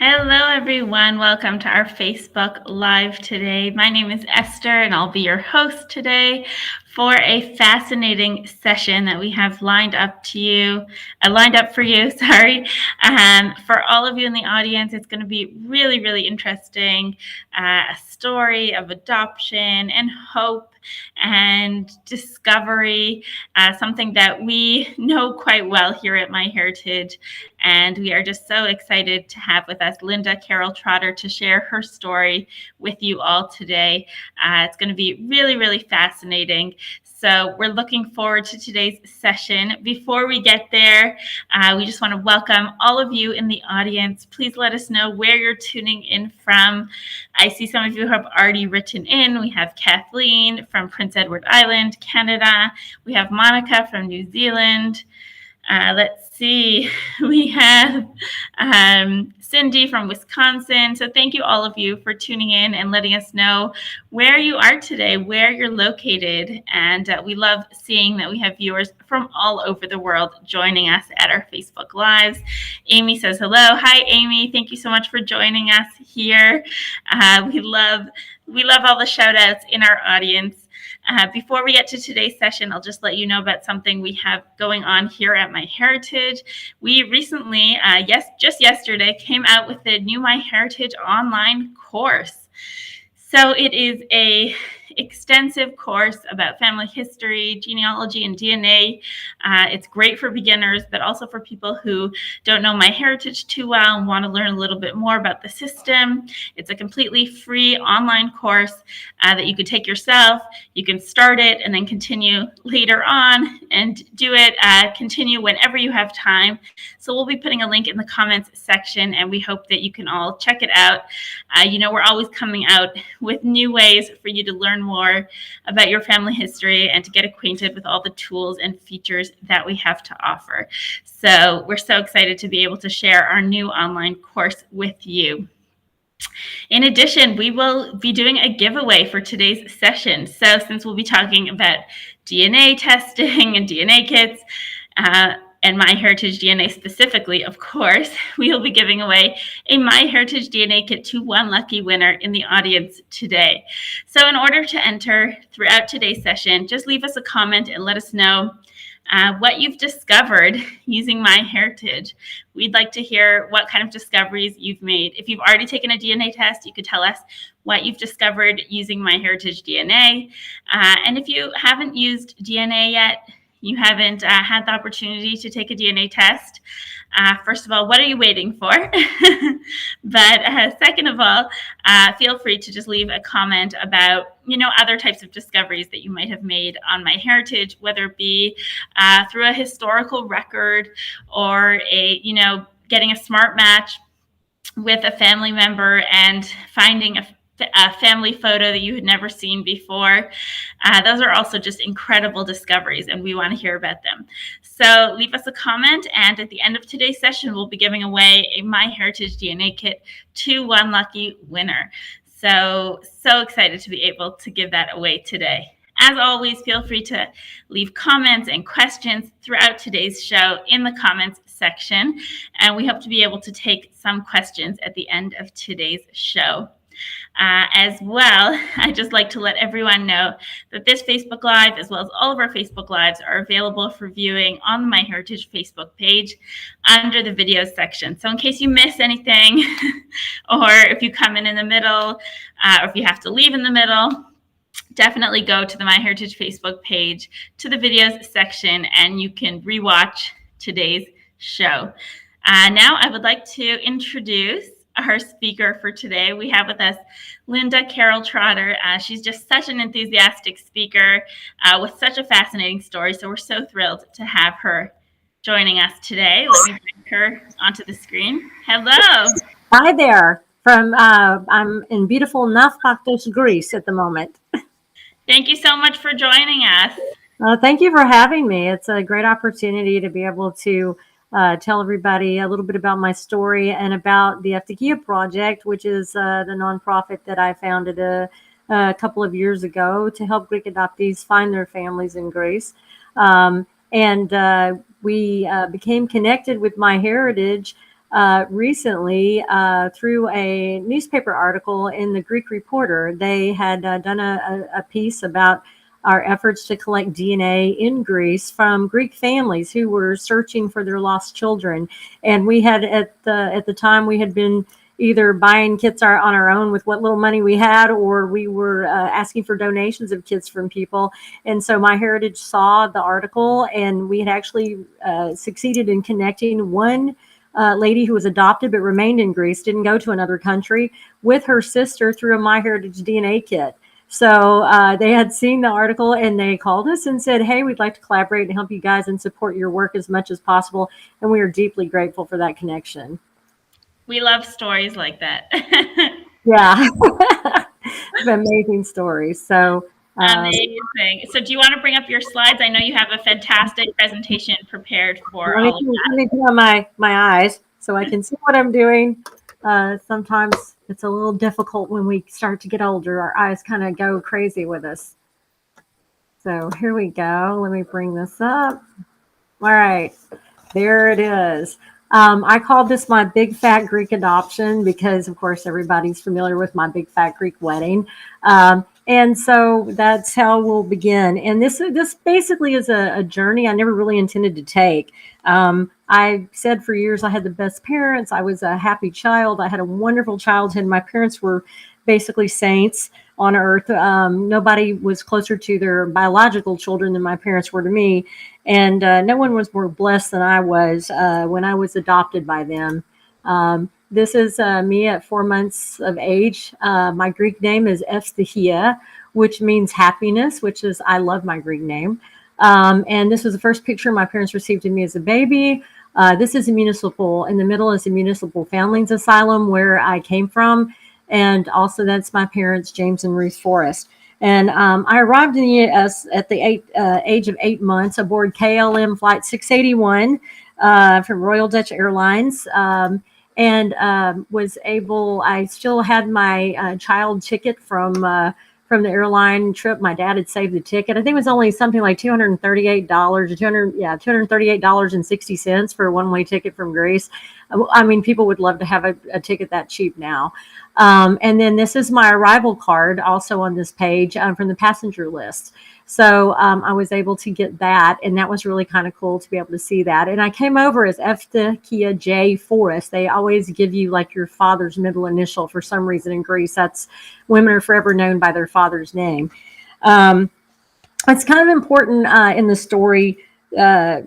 Hello, everyone. Welcome to our Facebook Live today. My name is Esther, and I'll be your host today for a fascinating session that we have lined up for you. For all of you in the audience, it's going to be really, really interesting. A story of adoption and hope and discovery, something that we know quite well here at MyHeritage. And we are just so excited to have with us Linda Carol Trotter to share her story with you all today. It's going to be really, really fascinating. So we're looking forward to today's session. Before we get there, we just want to welcome all of you in the audience. Please let us know where you're tuning in from. I see some of you have already written in. We have Kathleen from Prince Edward Island, Canada. We have Monica from New Zealand. Let's see, we have Cindy from Wisconsin. So thank you all of you for tuning in and letting us know where you are today, where you're located. And we love seeing that we have viewers from all over the world joining us at our Facebook Lives. Amy says hello. Hi, Amy. Thank you so much for joining us here. We love all the shout outs in our audience. Before we get to today's session, I'll just let you know about something we have going on here at MyHeritage. We recently, just yesterday, came out with the new MyHeritage online course. So it is a extensive course about family history, genealogy, and DNA. It's great for beginners, but also for people who don't know MyHeritage too well and want to learn a little bit more about the system. It's a completely free online course that you could take yourself. You can start it and then continue later on and do it, continue whenever you have time. So we'll be putting a link in the comments section, and we hope that you can all check it out. We're always coming out with new ways for you to learn more about your family history and to get acquainted with all the tools and features that we have to offer. So we're so excited to be able to share our new online course with you. In addition, we will be doing a giveaway for today's session. So since we'll be talking about DNA testing and DNA kits, and MyHeritage DNA specifically, of course, we will be giving away a MyHeritage DNA kit to one lucky winner in the audience today. So in order to enter throughout today's session, just leave us a comment and let us know what you've discovered using MyHeritage. We'd like to hear what kind of discoveries you've made. If you've already taken a DNA test, you could tell us what you've discovered using MyHeritage DNA. And if you haven't used DNA yet, you haven't had the opportunity to take a DNA test, first of all, what are you waiting for? But second of all, feel free to just leave a comment about, other types of discoveries that you might have made on MyHeritage, whether it be through a historical record or getting a smart match with a family member and finding a family photo that you had never seen before. Those are also just incredible discoveries, and we want to hear about them. So leave us a comment, and at the end of today's session, we'll be giving away a MyHeritage DNA kit to one lucky winner. So excited to be able to give that away today. As always, feel free to leave comments and questions throughout today's show in the comments section, and we hope to be able to take some questions at the end of today's show. As well, I'd just like to let everyone know that this Facebook Live, as well as all of our Facebook Lives, are available for viewing on the MyHeritage Facebook page under the videos section. So in case you miss anything, or if you come in the middle, or if you have to leave in the middle, definitely go to the MyHeritage Facebook page, to the videos section, and you can rewatch today's show. Now I would like to introduce our speaker for today. We have with us Linda Carol Trotter. She's just such an enthusiastic speaker with such a fascinating story. So we're so thrilled to have her joining us today. Let me bring her onto the screen. Hello. Hi there. I'm in beautiful Naftakos, Greece at the moment. Thank you so much for joining us. Thank you for having me. It's a great opportunity to be able to tell everybody a little bit about my story and about the Eftychia project, which is the nonprofit that I founded a couple of years ago to help Greek Adoptees find their families in Greece. We became connected with MyHeritage recently through a newspaper article in the Greek Reporter. They had done a piece about our efforts to collect DNA in Greece from Greek families who were searching for their lost children. And we had at the time we had been either buying kits on our own with what little money we had, or we were asking for donations of kits from people. And so MyHeritage saw the article, and we had actually succeeded in connecting one lady who was adopted but remained in Greece, didn't go to another country, with her sister through a MyHeritage DNA kit. So they had seen the article and they called us and said, hey, we'd like to collaborate and help you guys and support your work as much as possible. And we are deeply grateful for that connection. We love stories like that. Yeah. Amazing stories. So amazing. So do you want to bring up your slides? I know you have a fantastic presentation prepared for all of that. Let me put on my eyes so I can see what I'm doing. Sometimes it's a little difficult when we start to get older. Our eyes kind of go crazy with us. So here we go. Let me bring this up. All right. There it is. I called this my big fat Greek adoption because, of course, everybody's familiar with my big fat Greek wedding. And so that's how we'll begin. And this basically is a journey I never really intended to take. I said for years I had the best parents. I was a happy child. I had a wonderful childhood. My parents were basically saints on earth. Nobody was closer to their biological children than my parents were to me. And no one was more blessed than I was when I was adopted by them. This is me at 4 months of age. My Greek name is Eftychia, which means happiness, which is, I love my Greek name. And this was the first picture my parents received of me as a baby. This is a municipal, in the middle is a municipal foundlings asylum where I came from. And also that's my parents, James and Ruth Forrest. And I arrived in the U.S. at the age of 8 months aboard KLM Flight 681 from Royal Dutch Airlines. And was able, I still had my child ticket from the airline trip. My dad had saved the ticket. I think it was only something like $238 $238.60 for a one-way ticket from Greece. I mean, people would love to have a ticket that cheap now. And then this is my arrival card also on this page from the passenger list. So I was able to get that, and that was really kind of cool to be able to see that. And I came over as Eftychia J. Forrest. They always give you like your father's middle initial for some reason in Greece. That's women are forever known by their father's name. It's kind of important in the story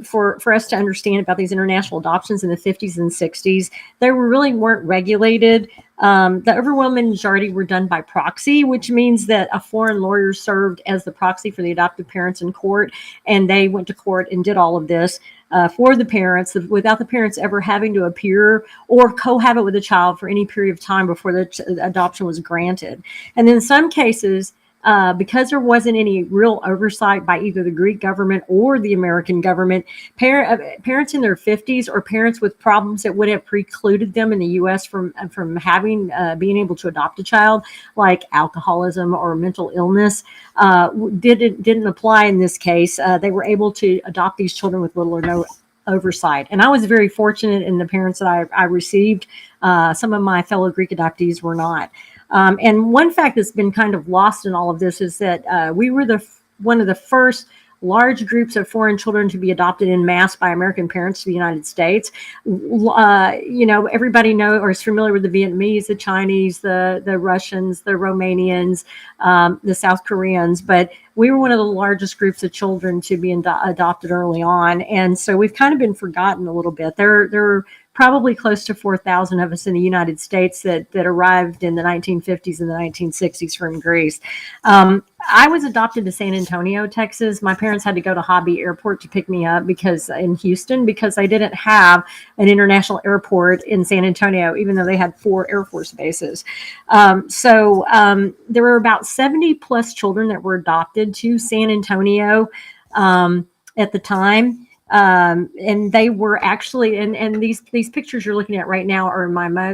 for us to understand about these international adoptions in the 50s and 60s. They really weren't regulated. The overwhelming majority were done by proxy, which means that a foreign lawyer served as the proxy for the adoptive parents in court, and they went to court and did all of this for the parents without the parents ever having to appear or cohabit with the child for any period of time before the adoption was granted. And in some cases, because there wasn't any real oversight by either the Greek government or the American government, parents in their 50s or parents with problems that would have precluded them in the U.S. from having being able to adopt a child, like alcoholism or mental illness, didn't apply in this case. They were able to adopt these children with little or no oversight. And I was very fortunate in the parents that I received. Some of my fellow Greek adoptees were not. And one fact that's been kind of lost in all of this is that we were one of the first large groups of foreign children to be adopted in mass by American parents to the United States. Everybody knows or is familiar with the Vietnamese, the Chinese, the Russians, the Romanians, the South Koreans, but we were one of the largest groups of children to be adopted early on. And so we've kind of been forgotten a little bit. There are probably close to 4,000 of us in the United States that arrived in the 1950s and the 1960s from Greece. I was adopted to San Antonio, Texas. My parents had to go to Hobby Airport to pick me up in Houston because they didn't have an international airport in San Antonio, even though they had 4 Air Force bases. So there were about 70 plus children that were adopted to San Antonio at the time. And they were actually, and these pictures you're looking at right now are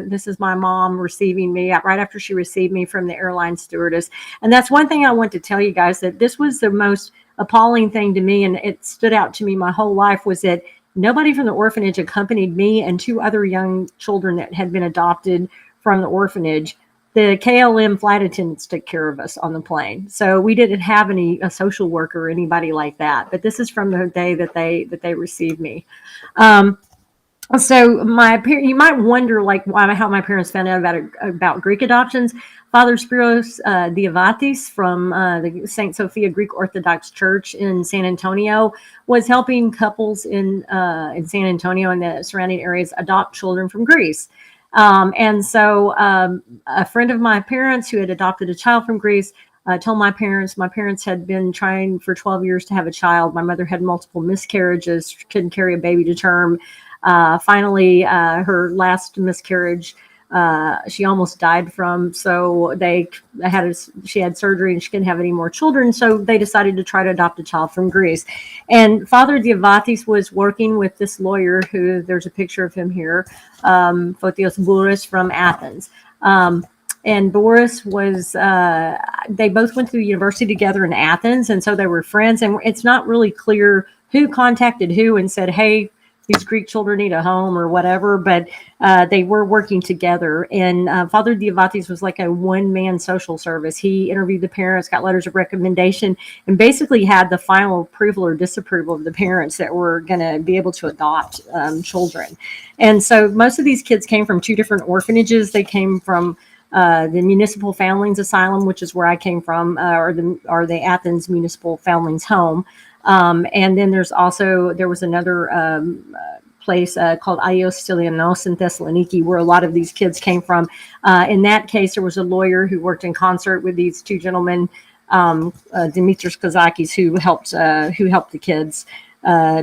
this is my mom receiving me right after she received me from the airline stewardess. And that's one thing I want to tell you guys, that this was the most appalling thing to me. And it stood out to me my whole life was that nobody from the orphanage accompanied me and two other young children that had been adopted from the orphanage. The KLM flight attendants took care of us on the plane, so we didn't have a social worker or anybody like that. But this is from the day that they received me. Um, so you might wonder like how my parents found out about Greek adoptions. Father Spiros Diavatis from the St. Sophia Greek Orthodox Church in San Antonio was helping couples in San Antonio and the surrounding areas adopt children from Greece. And so a friend of my parents who had adopted a child from Greece told my parents had been trying for 12 years to have a child. My mother had multiple miscarriages, couldn't carry a baby to term. Finally, her last miscarriage, she almost died from. So she had surgery and she couldn't have any more children. So they decided to try to adopt a child from Greece. And Father Diavatis was working with this lawyer who there's a picture of him here, Fotios Bouris from Athens. And Boris they both went to the university together in Athens. And so they were friends. And it's not really clear who contacted who and said, hey, these Greek children need a home or whatever, but they were working together. And Father Diavatis was like a one-man social service. He interviewed the parents, got letters of recommendation, and basically had the final approval or disapproval of the parents that were going to be able to adopt children. And so most of these kids came from two different orphanages. They came from the Municipal Foundlings Asylum, which is where I came from, or the Athens Municipal Foundlings Home. And then there was another place called Aios Stylianos in Thessaloniki, where a lot of these kids came from. In that case, there was a lawyer who worked in concert with these two gentlemen, Dimitris Kazakis, who helped the kids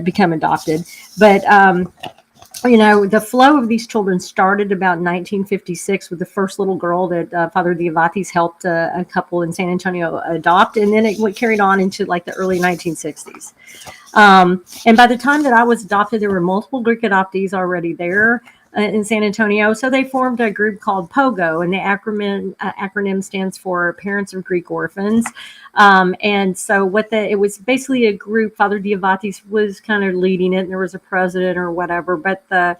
become adopted. But the flow of these children started about 1956 with the first little girl that Father Diavatis helped a couple in San Antonio adopt, and then it carried on into like the early 1960s. And by the time that I was adopted, there were multiple Greek adoptees already there in San Antonio. So they formed a group called POGO, and the acronym stands for Parents of Greek Orphans. And so it was basically a group. Father Diavatis was kind of leading it, and there was a president or whatever. But the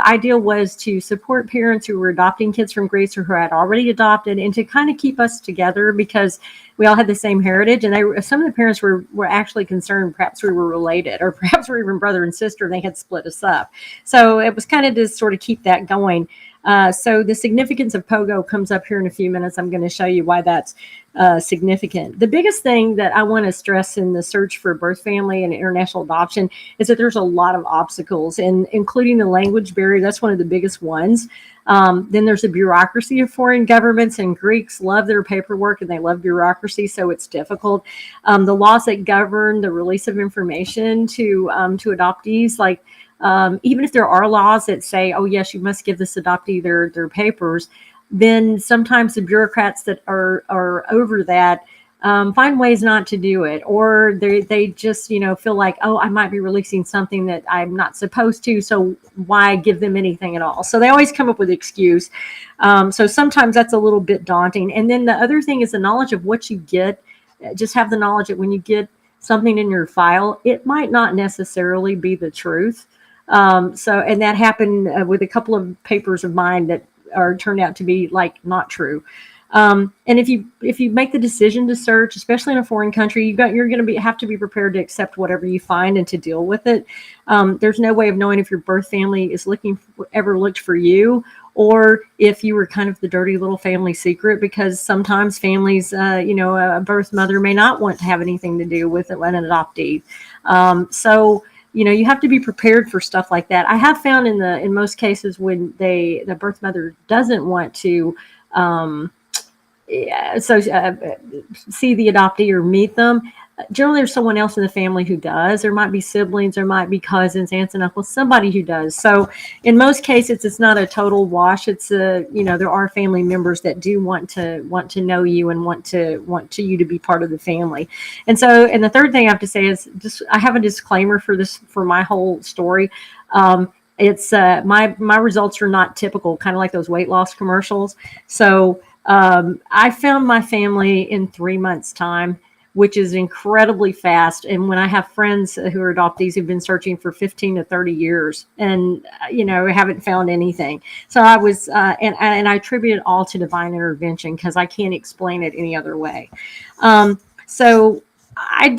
idea was to support parents who were adopting kids from Greece or who had already adopted, and to kind of keep us together because we all had the same heritage. And some of the parents were actually concerned perhaps we were related, or perhaps we were even brother and sister, and they had split us up. So it was kind of to sort of keep that going. So the significance of POGO comes up here in a few minutes. I'm going to show you why that's significant. The biggest thing that I want to stress in the search for birth family and international adoption is that there's a lot of obstacles, and including the language barrier. That's one of the biggest ones. Then there's a bureaucracy of foreign governments, and Greeks love their paperwork and they love bureaucracy, so it's difficult. The laws that govern the release of information to adoptees, like even if there are laws that say, oh, yes, you must give this adoptee their papers, then sometimes the bureaucrats that are over that find ways not to do it, or they just feel like, oh, I might be releasing something that I'm not supposed to, so why give them anything at all? So they always come up with an excuse. So sometimes that's a little bit daunting. And then the other thing is the knowledge of what you get. Just have the knowledge that when you get something in your file, it might not necessarily be the truth. And that happened with a couple of papers of mine that turned out to be like not true. And if you make the decision to search, especially in a foreign country, you're going to have to be prepared to accept whatever you find and to deal with it. There's no way of knowing if your birth family is ever looked for you, or if you were kind of the dirty little family secret, because sometimes families, a birth mother may not want to have anything to do with an adoptee. So you have to be prepared for stuff like that. I have found in most cases when the birth mother doesn't want to see the adoptee or meet them, generally there's someone else in the family who does. There might be siblings, there might be cousins, aunts and uncles, somebody who does. So in most cases, it's not a total wash. It's there are family members that do want to know you and want you to be part of the family. And the third thing I have to say is I have a disclaimer for my whole story. It's my results are not typical, kind of like those weight loss commercials. So I found my family in 3 months' time. which is incredibly fast. And when I have friends who are adoptees who've been searching for 15 to 30 years and, haven't found anything. So I was, and I attribute it all to divine intervention because I can't explain it any other way. So I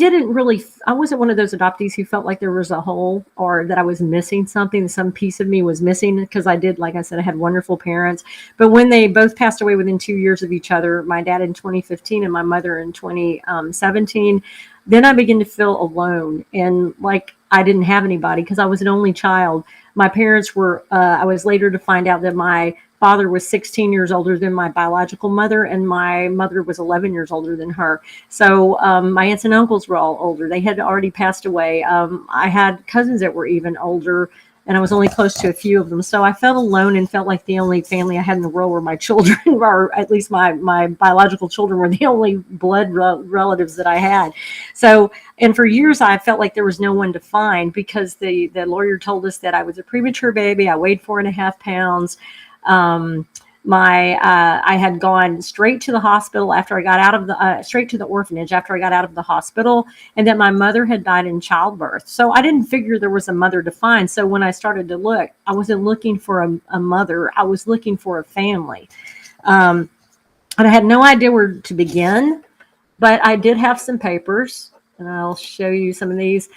wasn't one of those adoptees who felt like there was a hole or that I was missing something, some piece of me was missing because like I said, I had wonderful parents. But when they both passed away within 2 years of each other, my dad in 2015 and my mother in 2017, then I began to feel alone and like I didn't have anybody because I was an only child. My parents were, I was later to find out that my father was 16 years older than my biological mother, and my mother was 11 years older than her. So my aunts and uncles were all older. They had already passed away. I had cousins that were even older, and I was only close to a few of them. So I felt alone and felt like the only family I had in the world were my children, or at least my biological children were the only blood relatives that I had. So, and for years I felt like there was no one to find because the lawyer told us that I was a premature baby. I weighed 4.5 pounds. I had gone straight to the hospital after I got out of straight to the orphanage after I got out of the hospital, and that my mother had died in childbirth. So I didn't figure there was a mother to find. So when I started to look, I wasn't looking for a mother. I was looking for a family. And I had no idea where to begin, but I did have some papers, and I'll show you some of these.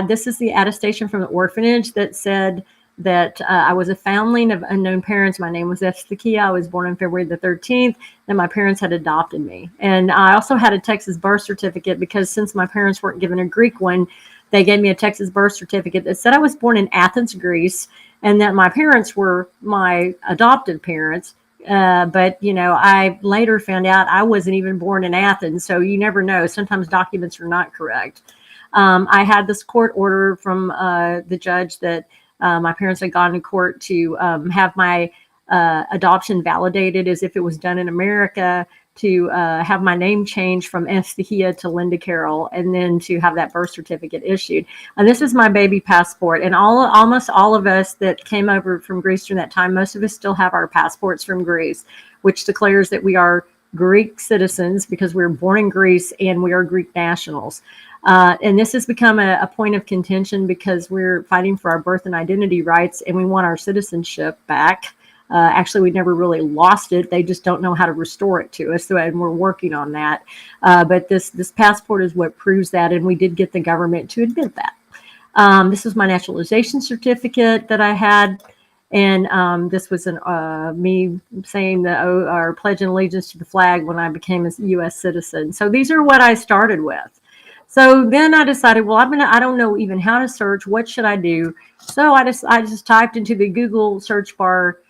This is the attestation from the orphanage that said that I was a foundling of unknown parents. My name was Eftychia. I was born on February the 13th, and my parents had adopted me. And I also had a Texas birth certificate because since my parents weren't given a Greek one, they gave me a Texas birth certificate that said I was born in Athens, Greece, and that my parents were my adopted parents. But I later found out I wasn't even born in Athens. So you never know. Sometimes documents are not correct. I had this court order from the judge that my parents had gone to court to have my adoption validated as if it was done in America, to have my name changed from Eftychia to Linda Carol, and then to have that birth certificate issued. And this is my baby passport. And almost all of us that came over from Greece during that time, most of us still have our passports from Greece, which declares that we are Greek citizens because we were born in Greece and we are Greek nationals. And this has become a point of contention because we're fighting for our birth and identity rights, and we want our citizenship back. Actually, we never really lost it. They just don't know how to restore it to us. So, and we're working on that. But this passport is what proves that, and we did get the government to admit that. This is my naturalization certificate that I had. And this was me saying or pledging allegiance to the flag when I became a U.S. citizen. So these are what I started with. So then I decided, well, I don't know even how to search. What should I do? So I just typed into the Google search bar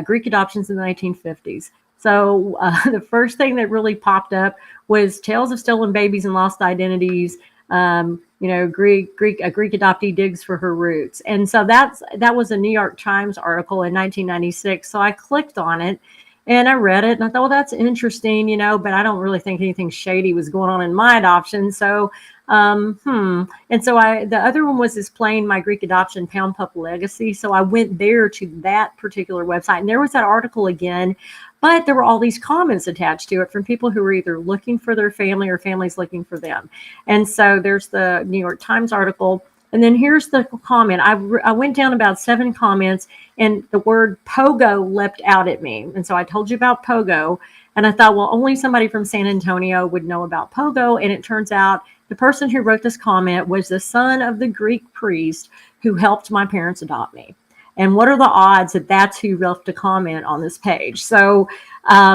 Greek adoptions in the 1950s. So the first thing that really popped up was tales of stolen babies and lost identities. Greek adoptee digs for her roots. And so that was a New York Times article in 1996. So I clicked on it and I read it and I thought, well, that's interesting, but I don't really think anything shady was going on in my adoption. So, And so the other one was displaying my Greek adoption Pound Pup legacy. So I went there to that particular website and there was that article again. But there were all these comments attached to it from people who were either looking for their family or families looking for them. And so there's the New York Times article. And then here's the comment. I went down about 7 comments and the word pogo leapt out at me. And so I told you about pogo. And I thought, well, only somebody from San Antonio would know about pogo. And it turns out the person who wrote this comment was the son of the Greek priest who helped my parents adopt me. And what are the odds that that's who left a comment on this page? So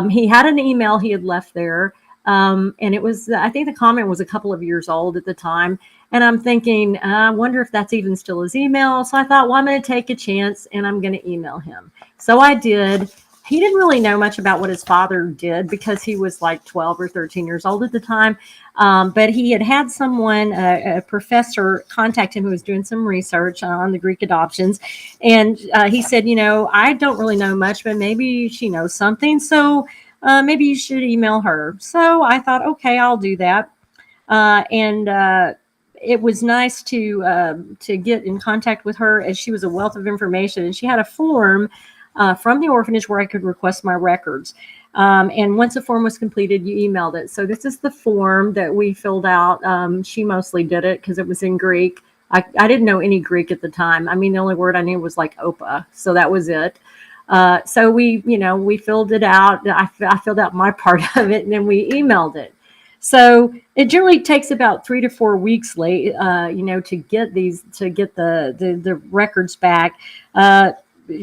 he had an email he had left there. And it was, I think the comment was a couple of years old at the time. And I'm thinking, I wonder if that's even still his email. So I thought, well, I'm going to take a chance and I'm going to email him. So I did. He didn't really know much about what his father did because he was like 12 or 13 years old at the time. But he had someone, a professor, contact him who was doing some research on the Greek adoptions. And he said, I don't really know much, but maybe she knows something. So maybe you should email her. So I thought, okay, I'll do that. It was nice to get in contact with her as she was a wealth of information. And she had a form from the orphanage where I could request my records. And once the form was completed, you emailed it. So this is the form that we filled out. She mostly did it because it was in Greek. I didn't know any Greek at the time. I mean, the only word I knew was like opa. So that was it. So we filled it out. I filled out my part of it, and then we emailed it. So it generally takes about 3 to 4 weeks late, to get the records back.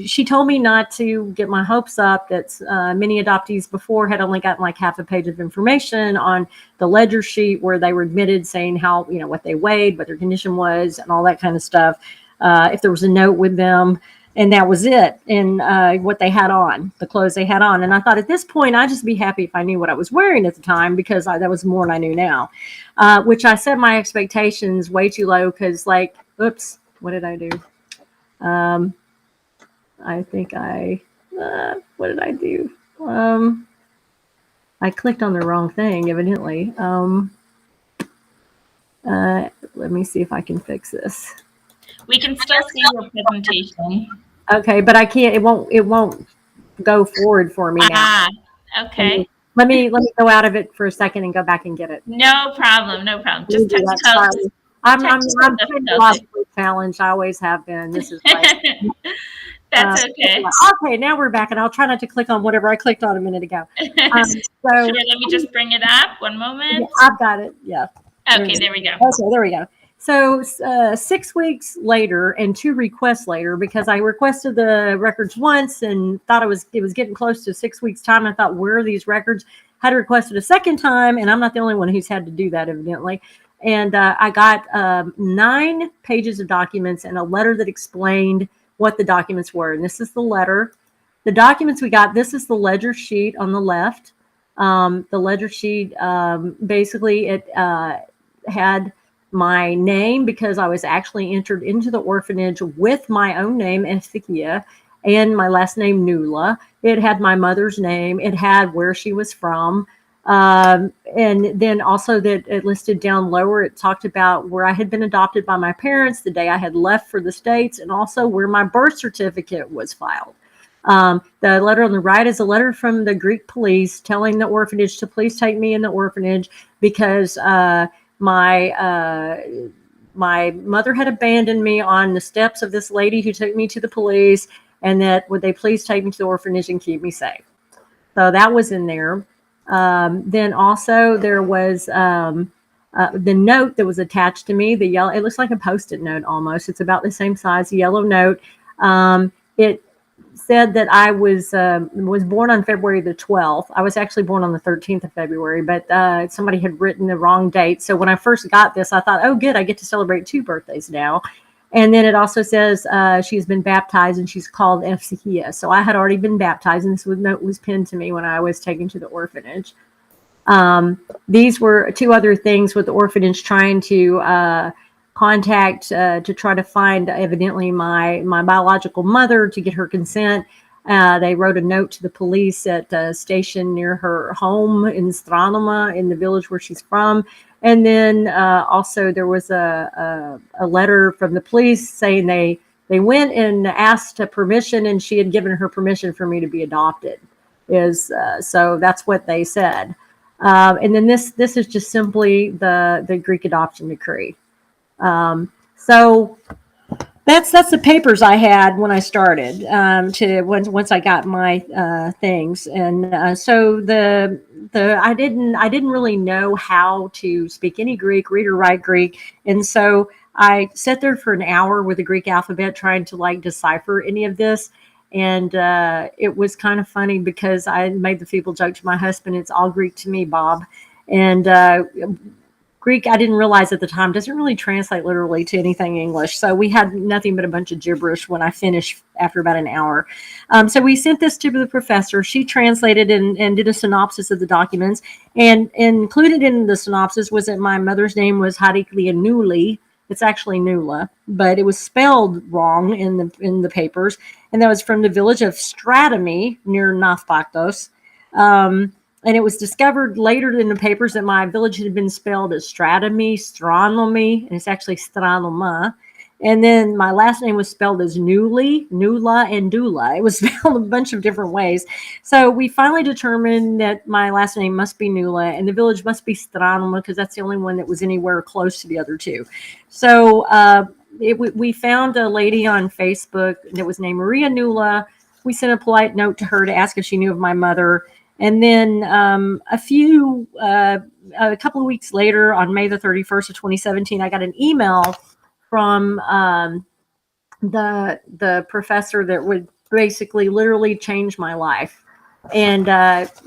She told me not to get my hopes up. That many adoptees before had only gotten like half a page of information on the ledger sheet where they were admitted, saying how, what they weighed, what their condition was, and all that kind of stuff. If there was a note with them, and that was it. And what they had on, the clothes they had on. And I thought at this point, I'd just be happy if I knew what I was wearing at the time, because that was more than I knew now, which I set my expectations way too low because, oops, what did I do? I think what did I do? I clicked on the wrong thing, evidently. Let me see if I can fix this. We can still see your presentation. Okay, but I can't. It won't go forward for me now. Okay. Let me go out of it for a second and go back and get it. No problem. Just technical. I'm technologically challenged. I always have been. This is That's okay. Okay, now we're back, and I'll try not to click on whatever I clicked on a minute ago. Sure, let me just bring it up. One moment. Yeah, I've got it. Yeah. Okay, there we go. Okay, there we go. So 6 weeks later and 2 requests later, because I requested the records once and thought it was getting close to 6 weeks time. I thought, where are these records? Had requested a second time, and I'm not the only one who's had to do that, evidently. And I got 9 pages of documents and a letter that explained what the documents were. And this is the letter. The documents we got, this is the ledger sheet on the left. The ledger sheet, basically it had my name, because I was actually entered into the orphanage with my own name, Eftychia, and my last name, Nula. It had my mother's name. It had where she was from. And then also that it listed down lower, it talked about where I had been adopted by my parents, the day I had left for the States, and also where my birth certificate was filed. The letter on the right is a letter from the Greek police telling the orphanage to please take me in the orphanage because my mother had abandoned me on the steps of this lady who took me to the police, and that would they please take me to the orphanage and keep me safe. So that was in there. Then also there was the note that was attached to me, the yellow, it looks like a Post-it note almost. It's about the same size, yellow note. It said that I was born on February the 12th. I was actually born on the 13th of February, but somebody had written the wrong date. So when I first got this, I thought, oh, good, I get to celebrate 2 birthdays now. And then it also says she's been baptized and she's called Eftychia. So I had already been baptized, and this note was pinned to me when I was taken to the orphanage. These were 2 other things with the orphanage trying to contact to try to find evidently my biological mother to get her consent. They wrote a note to the police at a station near her home in Stranoma, in the village where she's from. And then also there was a letter from the police saying they went and asked permission, and she had given her permission for me to be adopted. So that's what they said. And then this is just simply the Greek adoption decree. So that's the papers I had when I started, once I got my things. And so I didn't really know how to speak any Greek, read or write Greek. And so I sat there for an hour with the Greek alphabet trying to decipher any of this. And it was kind of funny because I made the feeble joke to my husband, it's all Greek to me, Bob. And Greek, I didn't realize at the time, doesn't really translate literally to anything English. So we had nothing but a bunch of gibberish when I finished after about an hour. So we sent this to the professor. She translated and did a synopsis of the documents. And included in the synopsis was that my mother's name was Eftychia Nuli. It's actually Nula, but it was spelled wrong in the papers. And that was from the village of Stratomy near Nathpaktos. And it was discovered later in the papers that my village had been spelled as Stratomy, Stranomy, and it's actually Stranoma. And then my last name was spelled as Nula, and Dula. It was spelled a bunch of different ways. So we finally determined that my last name must be Nula and the village must be Stranoma because that's the only one that was anywhere close to the other two. So we found a lady on Facebook that was named Maria Nula. We sent a polite note to her to ask if she knew of my mother. And then a couple of weeks later, on May the 31st of 2017, I got an email from the professor that would basically literally change my life. And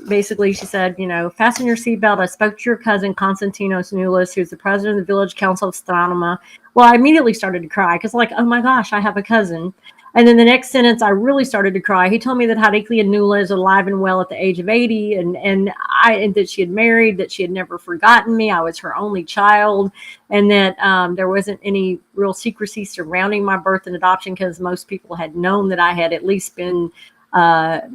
basically, she said, fasten your seatbelt. I spoke to your cousin, Konstantinos Nulis, who's the president of the village council of Stranoma. Well, I immediately started to cry because, like, oh my gosh, I have a cousin. And then the next sentence, I really started to cry. He told me that Hadiklia Nula is alive and well at the age of 80, and that she had married, that she had never forgotten me. I was her only child, and that there wasn't any real secrecy surrounding my birth and adoption because most people had known that I had at least been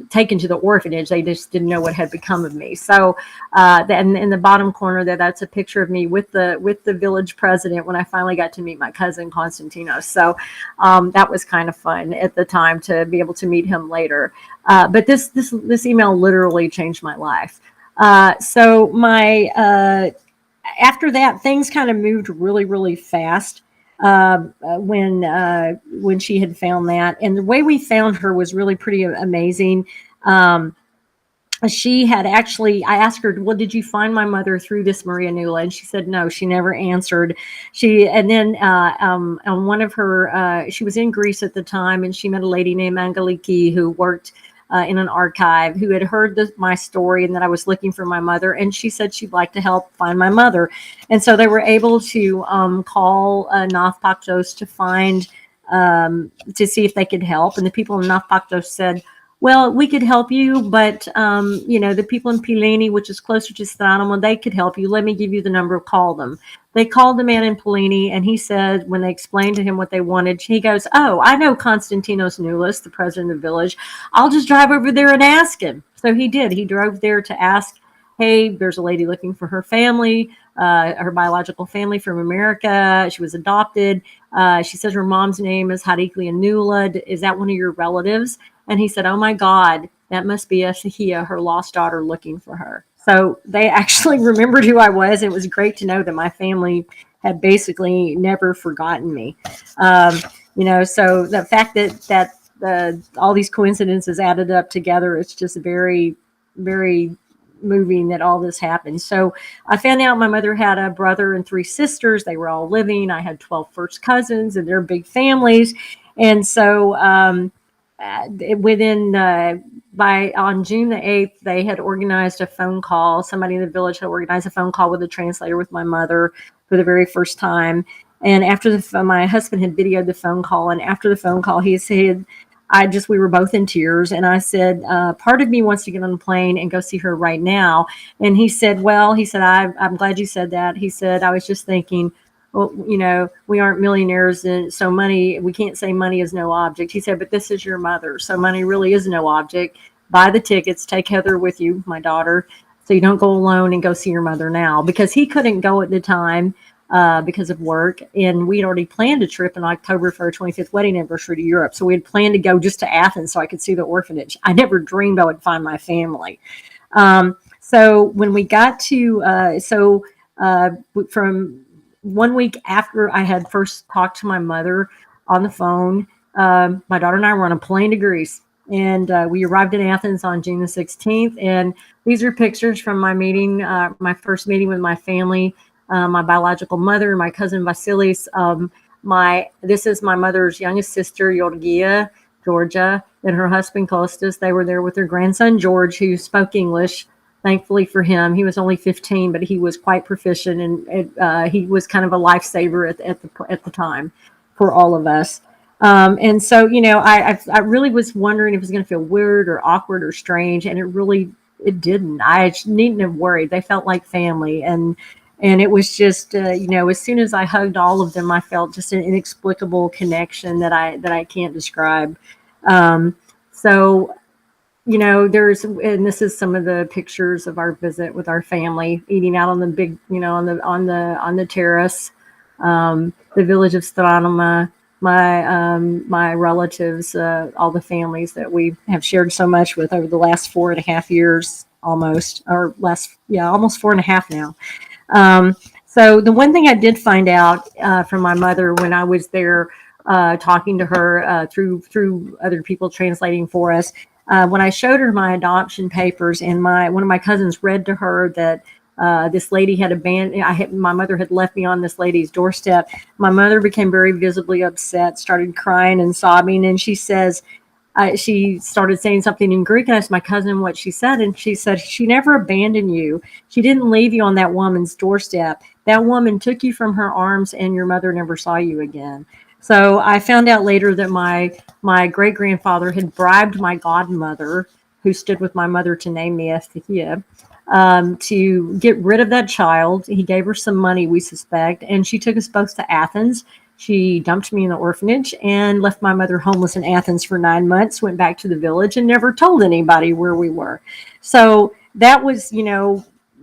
taken to the orphanage. They just didn't know what had become of me. So then in the bottom corner there, that's a picture of me with the village president when I finally got to meet my cousin Konstantinos. So that was kind of fun at the time to be able to meet him later. But this email literally changed my life. So after that, things kind of moved really, really fast. When she had found that, and the way we found her was really pretty amazing. She had actually, I asked her, well, did you find my mother through this Maria Nula? And she said, no, she never answered. And then on one of her, she was in Greece at the time, and she met a lady named Angeliki who worked in an archive, who had heard my story and that I was looking for my mother. And she said she'd like to help find my mother. And so they were able to call Nafpaktos to find, to see if they could help. And the people in Nafpaktos said, well, we could help you, but the people in Pileni, which is closer to Stranoma, they could help you. Let me give you the number. Call them. They called the man in Pileni, and he said, when they explained to him what they wanted, he goes, oh, I know Konstantinos Nulis, the president of the village. I'll just drive over there and ask him. So he did. He drove there to ask, hey, there's a lady looking for her family, her biological family from America. She was adopted. She says her mom's name is Hadiklia Nula. Is that one of your relatives? And he said, oh my God, that must be Eftychia, her lost daughter, looking for her. So they actually remembered who I was. It was great to know that my family had basically never forgotten me. So the fact that all these coincidences added up together, it's just very, very moving that all this happened. So I found out my mother had a brother and 3 sisters. They were all living. I had 12 first cousins, and they're big families. And so on June the 8th, they had organized a phone call. Somebody in the village had organized a phone call with a translator with my mother for the very first time. And after my husband had videoed the phone call, and after the phone call, he said, we were both in tears. And I said, part of me wants to get on a plane and go see her right now. And he said, I'm glad you said that. He said, I was just thinking, well, we aren't millionaires, and so we can't say money is no object. He said, but this is your mother, so money really is no object. Buy the tickets, take Heather with you, my daughter, so you don't go alone, and go see your mother now. Because he couldn't go at the time because of work, and we'd already planned a trip in October for our 25th wedding anniversary to Europe. So we had planned to go just to Athens so I could see the orphanage. I never dreamed I would find my family. So when we got to, from 1 week after I had first talked to my mother on the phone, my daughter and I were on a plane to Greece, and we arrived in Athens on June the 16th. And these are pictures from my meeting, my first meeting with my family, my biological mother, my cousin Vasilis. This is my mother's youngest sister, Georgia, and her husband Kostas. They were there with their grandson George, who spoke English. Thankfully for him, he was only 15, but he was quite proficient, and he was kind of a lifesaver at the time for all of us. And so, I really was wondering if it was going to feel weird or awkward or strange, and it didn't. I needn't have worried. They felt like family, and it was just, as soon as I hugged all of them, I felt just an inexplicable connection that I can't describe. And this is some of the pictures of our visit with our family, eating out on the big, on the terrace, the village of Stranoma. my relatives, all the families that we have shared so much with over the last 4.5 years, almost, or last, yeah, almost 4.5 now. Um, so the one thing I did find out from my mother when I was there talking to her through other people translating for us, when I showed her my adoption papers, and my one of my cousins read to her that this lady had abandoned. My mother had left me on this lady's doorstep. My mother became very visibly upset, started crying and sobbing, and she started saying something in Greek. I asked my cousin what she said, and she said, she never abandoned you. She didn't leave you on that woman's doorstep. That woman took you from her arms, and your mother never saw you again. So I found out later that my great grandfather had bribed my godmother, who stood with my mother to name me Eftychia, to get rid of that child. He gave her some money, we suspect, and she took us both to Athens. She dumped me in the orphanage and left my mother homeless in Athens for 9 months, went back to the village and never told anybody where we were. So that was,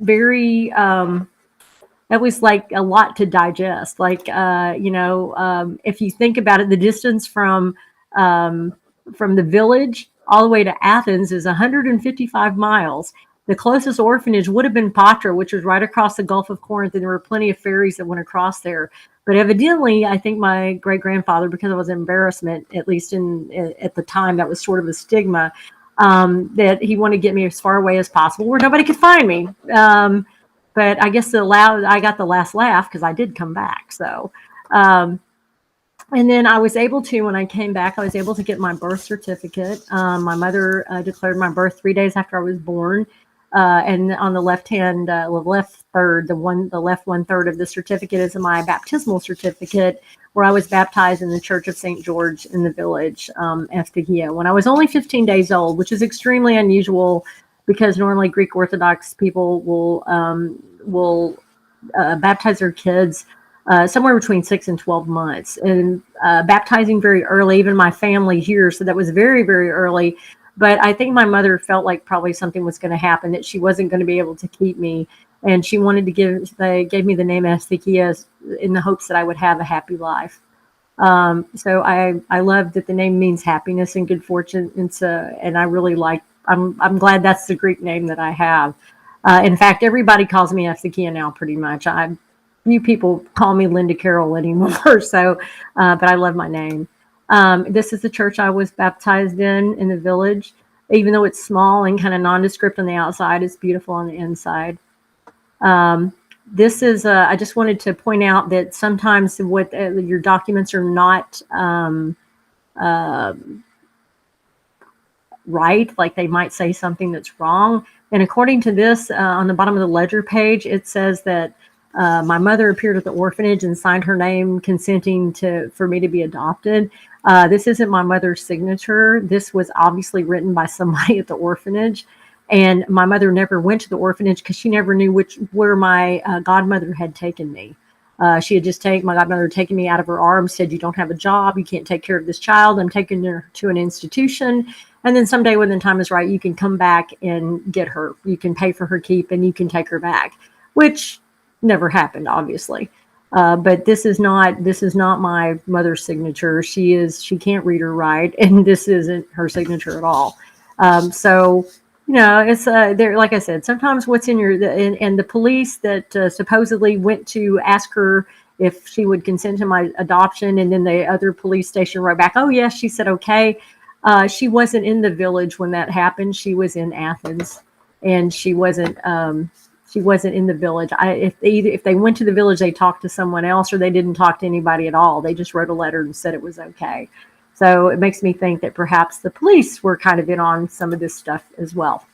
very, that was like a lot to digest. Like, if you think about it, the distance from the village all the way to Athens is 155 miles. The closest orphanage would have been Patra, which was right across the Gulf of Corinth, and there were plenty of ferries that went across there. But evidently, I think my great grandfather, because it was embarrassment, at least at the time, that was sort of a stigma, that he wanted to get me as far away as possible where nobody could find me. But I guess I got the last laugh because I did come back. So, and then I was able to, when I came back, I was able to get my birth certificate. My mother declared my birth 3 days after I was born. And on the left hand, left third, the left 1/3 of the certificate is my baptismal certificate, where I was baptized in the Church of St. George in the village, Eftychia, when I was only 15 days old, which is extremely unusual because normally Greek Orthodox people will baptize their kids somewhere between 6 and 12 months, and baptizing very early. Even my family here, so that was very, very early. But I think my mother felt like probably something was going to happen, that she wasn't going to be able to keep me. And she wanted to they gave me the name Aftakia in the hopes that I would have a happy life. So I love that the name means happiness and good fortune. And I really I'm glad that's the Greek name that I have. In fact, everybody calls me Eftychia now pretty much. Few people call me Linda Carol anymore. So, but I love my name. This is the church I was baptized in the village. Even though it's small and kind of nondescript on the outside, it's beautiful on the inside. This is, I just wanted to point out that sometimes your documents are not right, like they might say something that's wrong. And according to this, on the bottom of the ledger page, it says that my mother appeared at the orphanage and signed her name consenting for me to be adopted. This isn't my mother's signature. This was obviously written by somebody at the orphanage. And my mother never went to the orphanage because she never knew where my godmother had taken me. She had just my godmother had taken me out of her arms, said, "You don't have a job. You can't take care of this child. I'm taking her to an institution. And then someday when the time is right, you can come back and get her. You can pay for her keep and you can take her back," which never happened, obviously. But this is not my mother's signature. She can't read or write, and this isn't her signature at all. So, it's there. Like I said, sometimes what's in and the police that supposedly went to ask her if she would consent to my adoption, and then the other police station wrote back, "Oh yes," she said, "Okay." She wasn't in the village when that happened. She was in Athens, and she wasn't in the village. If they went to the village, they talked to someone else, or they didn't talk to anybody at all. They just wrote a letter and said it was okay. So it makes me think that perhaps the police were kind of in on some of this stuff as well.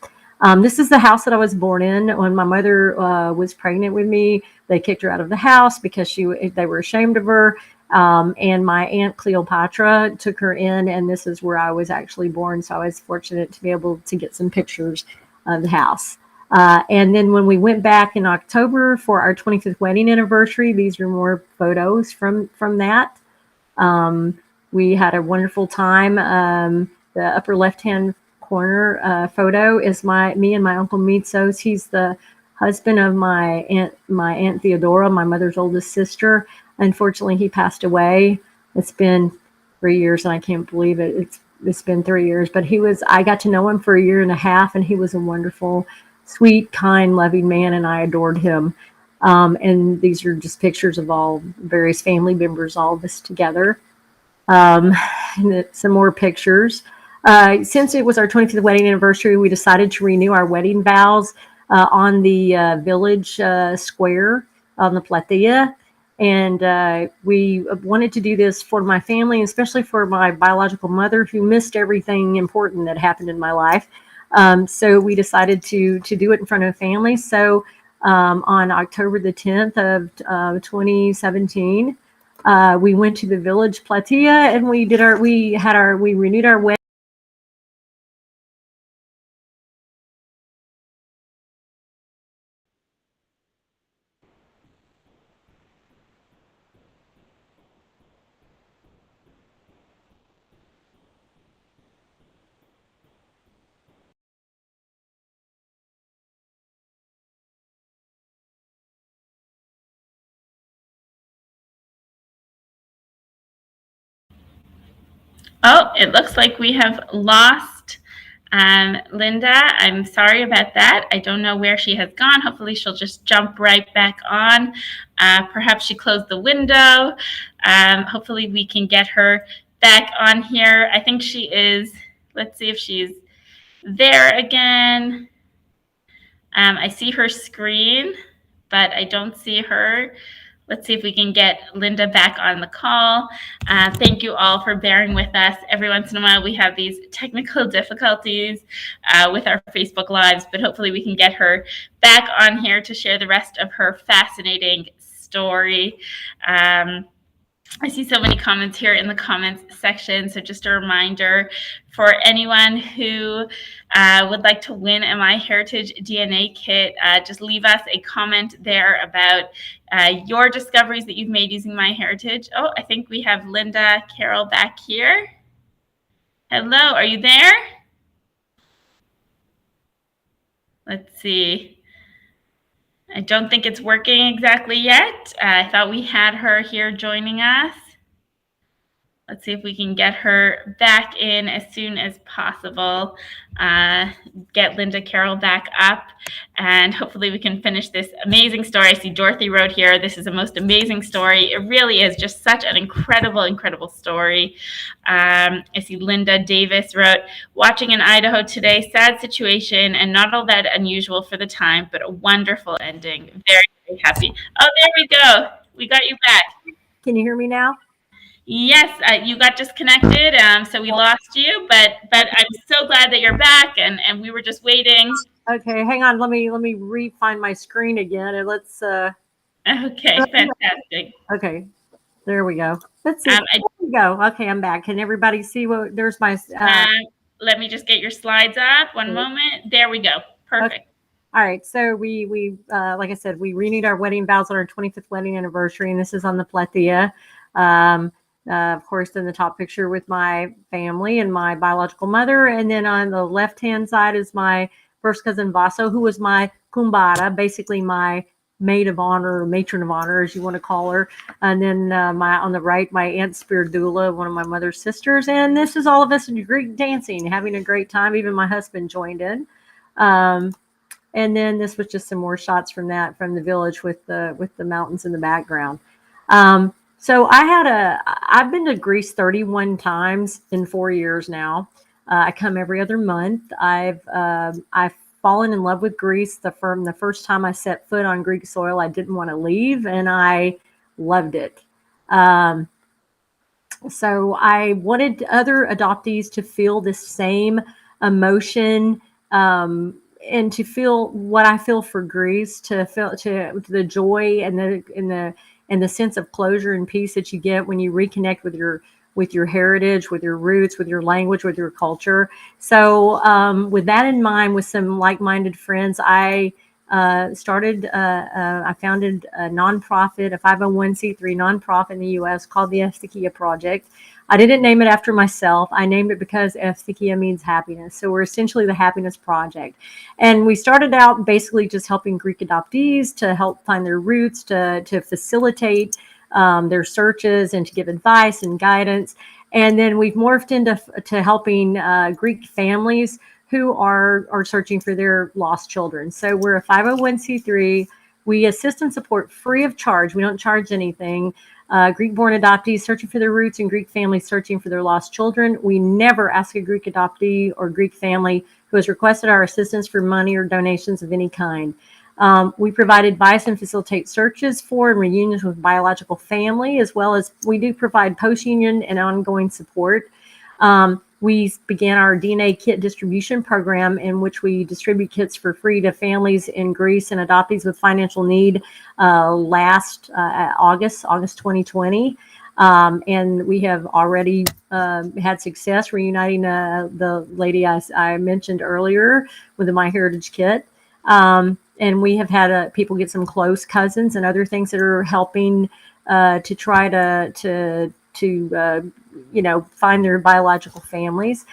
This is the house that I was born in. When my mother was pregnant with me, they kicked her out of the house because they were ashamed of her. And my aunt Cleopatra took her in, and this is where I was actually born. So I was fortunate to be able to get some pictures of the house. And then when we went back in October for our 25th wedding anniversary, these are more photos from that. We had a wonderful time. The upper left-hand corner photo is me and my uncle Mitsos. He's the husband of my aunt Theodora, my mother's oldest sister. Unfortunately, he passed away It's been 3 years, and I can't believe it. It's been 3 years, but I got to know him for a year and a half, and he was a wonderful, sweet, kind, loving man, and I adored him. And these are just pictures of all various family members, all of us together. Um, and some more pictures. Since it was our 25th wedding anniversary, we decided to renew our wedding vows on the village square on the platea. And we wanted to do this for my family, especially for my biological mother, who missed everything important that happened in my life. So we decided to do it in front of family. So on October the 10th of 2017, we went to the village platea, and we renewed our wedding. Oh, it looks like we have lost Linda. I'm sorry about that. I don't know where she has gone. Hopefully, she'll just jump right back on. Perhaps she closed the window. Hopefully, we can get her back on here. I think she is. Let's see if she's there again. I see her screen, but I don't see her. Let's see if we can get Linda back on the call. Thank you all for bearing with us. Every once in a while, we have these technical difficulties with our Facebook Lives, but hopefully we can get her back on here to share the rest of her fascinating story. I see so many comments here in the comments section. So just a reminder for anyone who would like to win a MyHeritage DNA kit, just leave us a comment there about your discoveries that you've made using MyHeritage. Oh, I think we have Linda Carol back here. Hello, are you there? Let's see. I don't think it's working exactly yet. I thought we had her here joining us. Let's see if we can get her back in as soon as possible. Get Linda Carol back up, and hopefully we can finish this amazing story. I see Dorothy wrote here, this is a most amazing story. It really is just such an incredible, incredible story. I see Linda Davis wrote, watching in Idaho today, sad situation and not all that unusual for the time, but a wonderful ending. Very, very happy. Oh, there we go. We got you back. Can you hear me now? Yes, you got disconnected, so we lost you. But I'm so glad that you're back, and we were just waiting. Okay, hang on. Let me re-find my screen again, and let's. Okay, fantastic. Okay, there we go. Let's see. There we go. Okay, I'm back. Can everybody see what? There's my. Let me just get your slides up. One moment. There we go. Perfect. Okay. All right. So we like I said, we renewed our wedding vows on our 25th wedding anniversary, and this is on the platea. Of course, in the top picture with my family and my biological mother. And then on the left-hand side is my first cousin, Vaso, who was my kumbara, basically my maid of honor, or matron of honor, as you want to call her. And then on the right, my Aunt Spiridula, one of my mother's sisters. And this is all of us in Greek dancing, having a great time. Even my husband joined in. And then this was just some more shots from the village with the mountains in the background. So I've been to Greece 31 times in 4 years now. I come every other month. I've fallen in love with Greece. From the first time I set foot on Greek soil, I didn't want to leave, and I loved it. So I wanted other adoptees to feel this same emotion, and to feel what I feel for Greece, to feel the joy and the sense of closure and peace that you get when you reconnect with your heritage, with your roots, with your language, with your culture. So with that in mind, with some like-minded friends, I founded a nonprofit, a 501c3 nonprofit in the U.S. called the Eftychia Project. I didn't name it after myself. I named it because Eftychia means happiness. So we're essentially the happiness project. And we started out basically just helping Greek adoptees to help find their roots, to facilitate their searches and to give advice and guidance. And then we've morphed into to helping Greek families who are searching for their lost children. So we're a 501c3. We assist and support free of charge. We don't charge anything. Greek-born adoptees searching for their roots and Greek families searching for their lost children. We never ask a Greek adoptee or Greek family who has requested our assistance for money or donations of any kind. We provide advice and facilitate searches for and reunions with biological family, as well as we do provide post-union and ongoing support. We began our DNA kit distribution program, in which we distribute kits for free to families in Greece and adoptees with financial need last August 2020. And we have already had success reuniting the lady I mentioned earlier with the My Heritage kit. And we have had people get some close cousins and other things that are helping to try to find their biological families.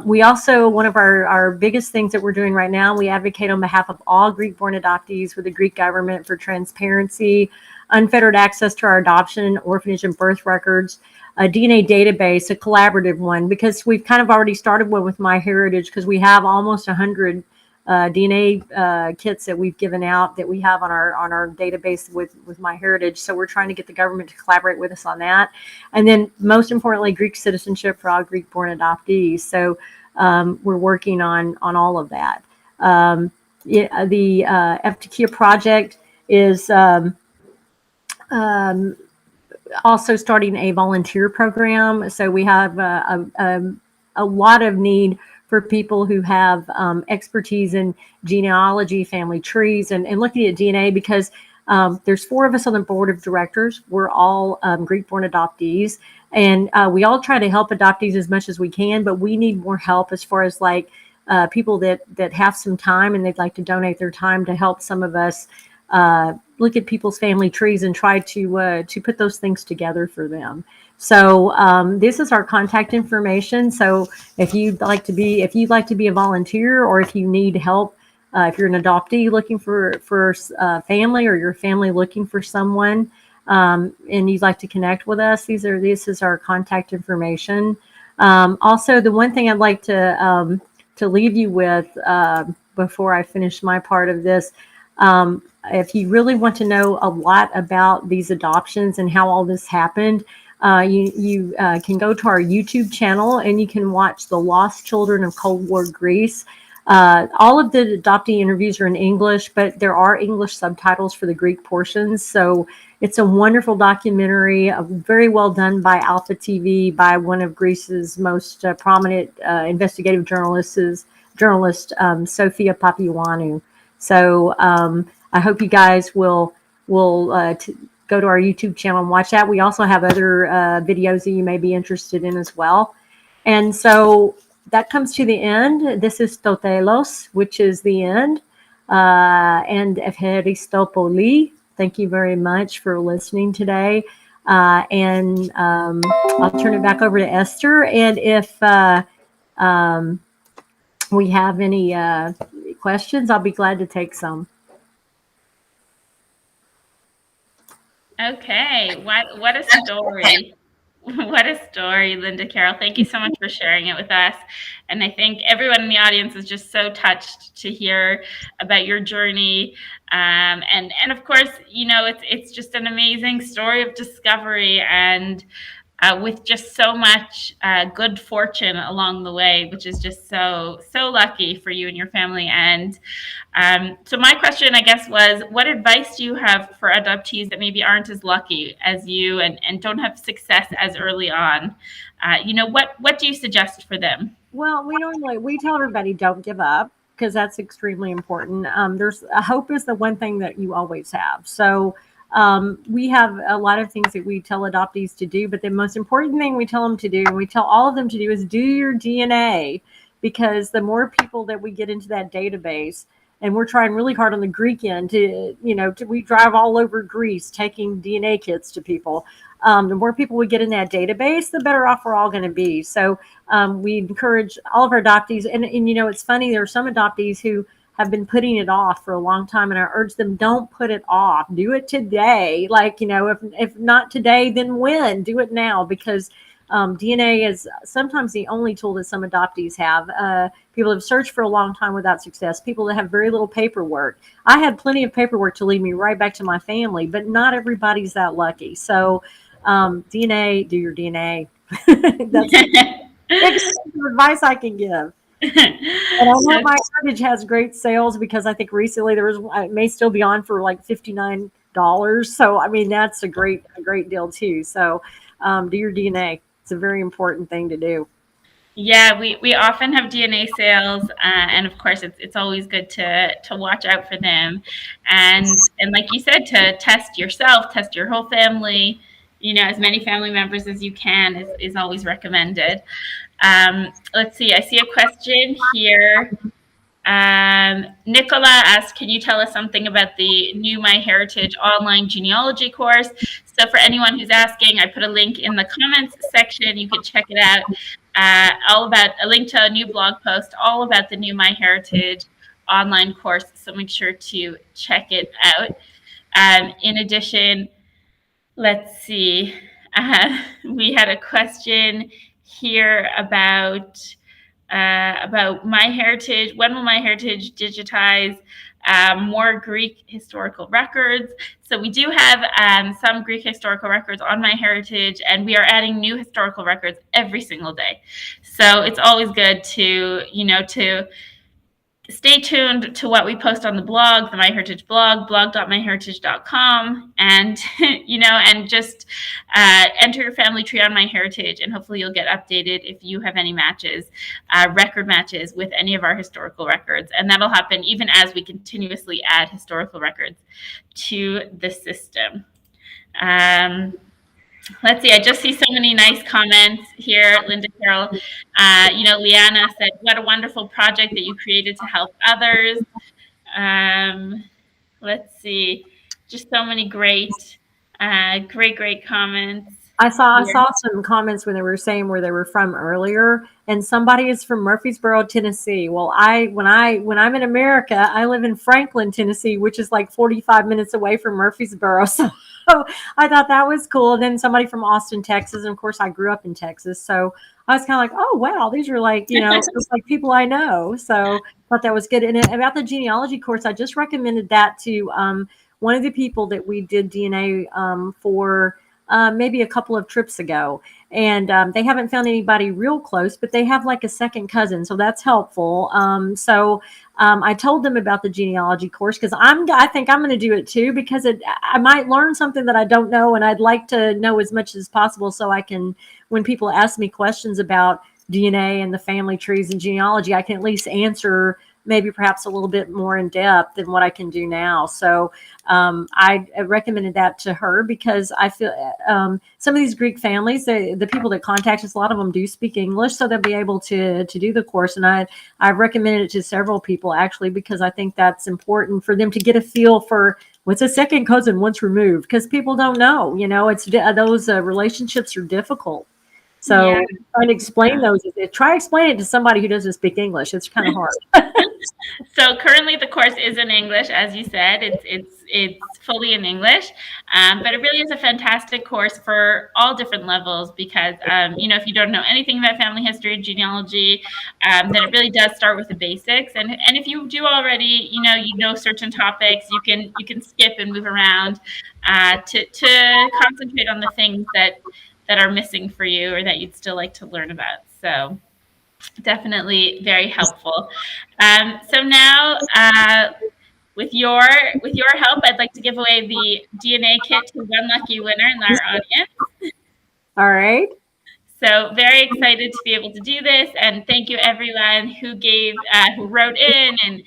We also, one of our biggest things that we're doing right now, we advocate on behalf of all Greek-born adoptees with the Greek government for transparency, unfettered access to our adoption, orphanage, and birth records, a DNA database, a collaborative one, because we've kind of already started one with My Heritage, because we have almost 100 DNA kits that we've given out that we have on our database with My Heritage. So we're trying to get the government to collaborate with us on that. And then most importantly, Greek citizenship for all Greek-born adoptees. So we're working on all of that. The Eftychia project is also starting a volunteer program. So we have a lot of need for people who have expertise in genealogy, family trees, and looking at DNA, because there's 4 of us on the board of directors. We're all Greek-born adoptees, and we all try to help adoptees as much as we can, but we need more help as far as like people that have some time and they'd like to donate their time to help some of us look at people's family trees and try to put those things together for them. So this is our contact information. So if you'd like to be a volunteer, or if you need help, if you're an adoptee looking for family, or your family looking for someone, and you'd like to connect with us, this is our contact information. Also, the one thing I'd like to leave you with before I finish my part of this. If you really want to know a lot about these adoptions and how all this happened, you can go to our YouTube channel and you can watch The Lost Children of Cold War Greece. All of the adoptee interviews are in English, but there are English subtitles for the Greek portions. So it's a wonderful documentary, very well done by Alpha TV, by one of Greece's most prominent investigative journalists, Sophia Papaioannou. So I hope you guys will go to our YouTube channel and watch that. We also have other videos that you may be interested in as well. And so that comes to the end. This is to telos, which is the end. And Efharisto Poli. Thank you very much for listening today. And I'll turn it back over to Esther. And if we have any questions, I'll be glad to take some. Okay, what a story. What a story, Linda Carol. Thank you so much for sharing it with us. And I think everyone in the audience is just so touched to hear about your journey. And of course, it's just an amazing story of discovery, and with just so much good fortune along the way, which is just so lucky for you and your family. And so my question, I guess, was, what advice do you have for adoptees that maybe aren't as lucky as you and don't have success as early on? What do you suggest for them? Well, we tell everybody don't give up, because that's extremely important. There's hope is the one thing that you always have. So we have a lot of things that we tell adoptees to do, but the most important thing we tell them to do, and we tell all of them to do, is do your DNA, because the more people that we get into that database, and we're trying really hard on the Greek end we drive all over Greece taking DNA kits to people. The more people we get in that database, the better off we're all going to be. So we encourage all of our adoptees. And it's funny, there are some adoptees who have been putting it off for a long time. And I urge them, don't put it off. Do it today. Like, if not today, then when? Do it now, because DNA is sometimes the only tool that some adoptees have. People have searched for a long time without success. People that have very little paperwork. I had plenty of paperwork to lead me right back to my family, but not everybody's that lucky. So, DNA, do your DNA. That's the biggest advice I can give. And I know So my heritage has great sales, because I think recently it may still be on for like $59. So I mean, that's a great deal too. So do your DNA. It's a very important thing to do. yeah, we often have DNA sales, and of course, it's always good to watch out for them, and like you said, to test yourself, test your whole family. As many family members as you can is always recommended. Let's see. I see a question here. Nicola asked, can you tell us something about the new MyHeritage online genealogy course? So for anyone who's asking, I put a link in the comments section. You can check it out. All about a link to a new blog post, all about the new MyHeritage online course. So make sure to check it out. In addition, let's see. We had a question here about MyHeritage. When will MyHeritage digitize more Greek historical records? So we do have some Greek historical records on MyHeritage, and we are adding new historical records every single day. So it's always good to stay tuned to what we post on the blog, the MyHeritage blog, blog.myheritage.com, and and just enter your family tree on MyHeritage, and hopefully you'll get updated if you have any matches, record matches with any of our historical records, and that'll happen even as we continuously add historical records to the system. Let's see. I just see so many nice comments here. Linda Carol, Liana said, "What a wonderful project that you created to help others." Let's see. Just so many great comments. I saw Here. some comments when they were saying where they were from earlier, and somebody is from Murfreesboro, Tennessee. Well, when I'm in America, I live in Franklin, Tennessee, which is like 45 minutes away from Murfreesboro. So I thought that was cool. And then somebody from Austin, Texas, and of course I grew up in Texas, so I was kind of like, oh wow, these are like just like people I know. So I thought that was good. And about the genealogy course, I just recommended that to one of the people that we did DNA for. Maybe a couple of trips ago, and they haven't found anybody real close, but they have like a second cousin, so that's helpful. I told them about the genealogy course, because I think I'm going to do it too, because I might learn something that I don't know, and I'd like to know as much as possible, so I can, when people ask me questions about DNA and the family trees and genealogy, I can at least answer maybe perhaps a little bit more in depth than what I can do now. So I recommended that to her, because I feel some of these Greek families, the people that contact us, a lot of them do speak English, so they'll be able to do the course. And I've recommended it to several people, actually, because I think that's important for them to get a feel for what's a second cousin once removed, because people don't know. It's those relationships are difficult. So Yeah. trying to explain those, try explain it to somebody who doesn't speak English. It's kind of hard. So currently the course is in English, as you said. It's fully in English, but it really is a fantastic course for all different levels, because if you don't know anything about family history, genealogy, then it really does start with the basics. And if you do already, you know certain topics, you can skip and move around to concentrate on the things that are missing for you, or that you'd still like to learn about. So definitely very helpful. So now, with your help, I'd like to give away the DNA kit to one lucky winner in our audience. All right. So very excited to be able to do this, and thank you everyone who wrote in and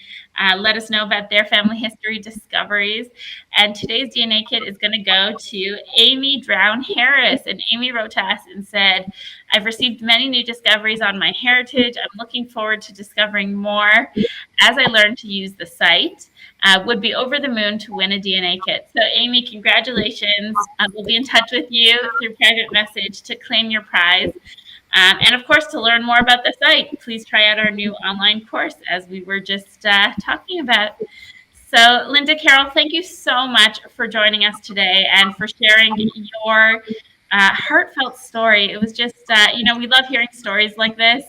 let us know about their family history discoveries. And today's DNA kit is going to go to Amy Drown Harris. And Amy wrote to us and said, "I've received many new discoveries on MyHeritage. I'm looking forward to discovering more as I learn to use the site. Would be over the moon to win a DNA kit." So Amy, congratulations. We'll be in touch with you through private message to claim your prize. And of course, to learn more about the site, please try out our new online course, as we were just talking about. So, Linda Carol, thank you so much for joining us today and for sharing your heartfelt story. It was just, we love hearing stories like this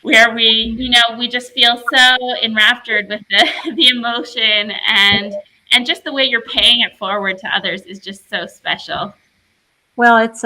where we just feel so enraptured with the emotion, and just the way you're paying it forward to others is just so special. Well, it's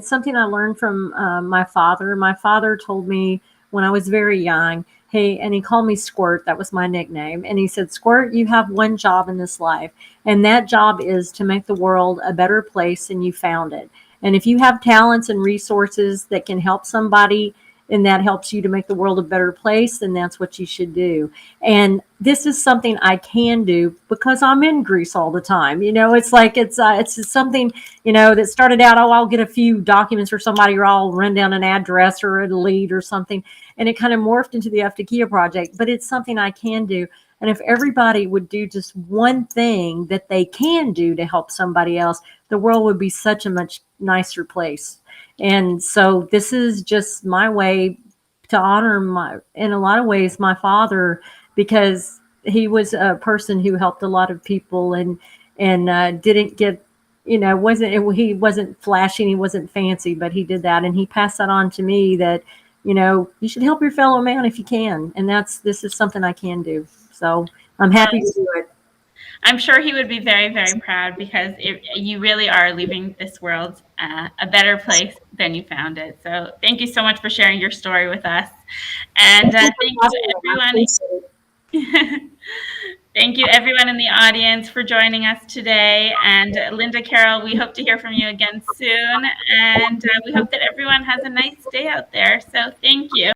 something I learned from my father. My father told me when I was very young, hey, and he called me Squirt. That was my nickname. And he said, Squirt, you have one job in this life, and that job is to make the world a better place than you found it. And if you have talents and resources that can help somebody, and that helps you to make the world a better place, then that's what you should do. And this is something I can do because I'm in Greece all the time. It's like it's just something that started out, oh, I'll get a few documents for somebody, or I'll run down an address or a lead or something. And it kind of morphed into the Eftychia project, but it's something I can do. And if everybody would do just one thing that they can do to help somebody else, the world would be such a much nicer place. And so this is just my way to honor in a lot of ways, my father, because he was a person who helped a lot of people, and didn't get, he wasn't flashing, he wasn't fancy, but he did that, and he passed that on to me, that you should help your fellow man if you can, and this is something I can do. So I'm happy to do it. I'm sure he would be very, very proud, because you really are leaving this world a better place than you found it. So thank you so much for sharing your story with us. And thank you, everyone. Thank you, everyone in the audience, for joining us today. And Linda Carol, we hope to hear from you again soon. And we hope that everyone has a nice day out there. So thank you.